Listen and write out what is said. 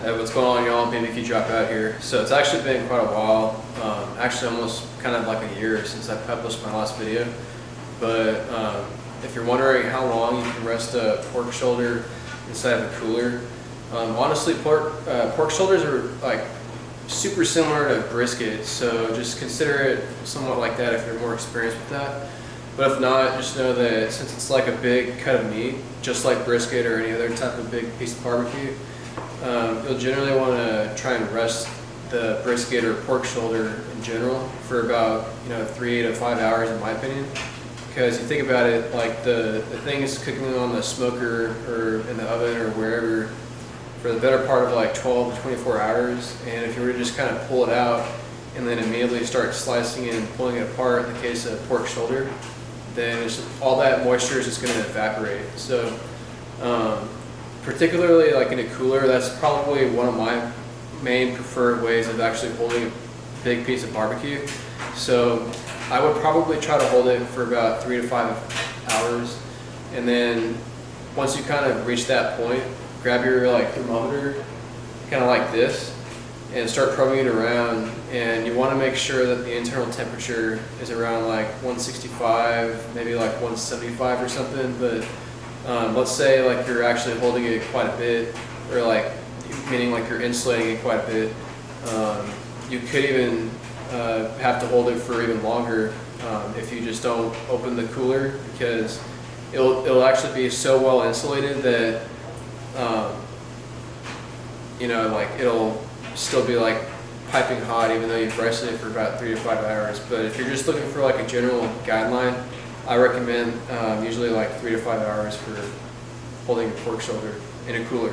What's going on, y'all? BBQ Dropout here. So it's actually been quite a while, actually almost kind of like a year since I published my last video. But if you're wondering how long you can rest a pork shoulder inside of a cooler, honestly, pork shoulders are like super similar to brisket, so just consider it somewhat like that if you're more experienced with that. But if not, just know that since it's like a big cut of meat, just like brisket or any other type of big piece of barbecue, you'll generally want to try and rest the brisket or pork shoulder in general for about 3 to 5 hours in my opinion. Because you think about it, like the thing is cooking on the smoker or in the oven or wherever for the better part of like 12 to 24 hours, and if you were to just kind of pull it out and then immediately start slicing it and pulling it apart in the case of pork shoulder, then all that moisture is just going to evaporate. So particularly like in a cooler, that's probably one of my main preferred ways of actually holding a big piece of barbecue. So I would probably try to hold it for about 3 to 5 hours, and then once you kind of reach that point, grab your like thermometer, kind of like this, and start probing it around. And you want to make sure that the internal temperature is around like 165, maybe like 175 or something. But let's say like you're actually holding it quite a bit, or like meaning like you're insulating it quite a bit. You could even have to hold it for even longer if you just don't open the cooler, because it'll actually be so well insulated that like it'll still be like piping hot even though you've rested it for about 3 to 5 hours. But if you're just looking for like a general guideline, I recommend usually like 3 to 5 hours for holding a pork shoulder in a cooler.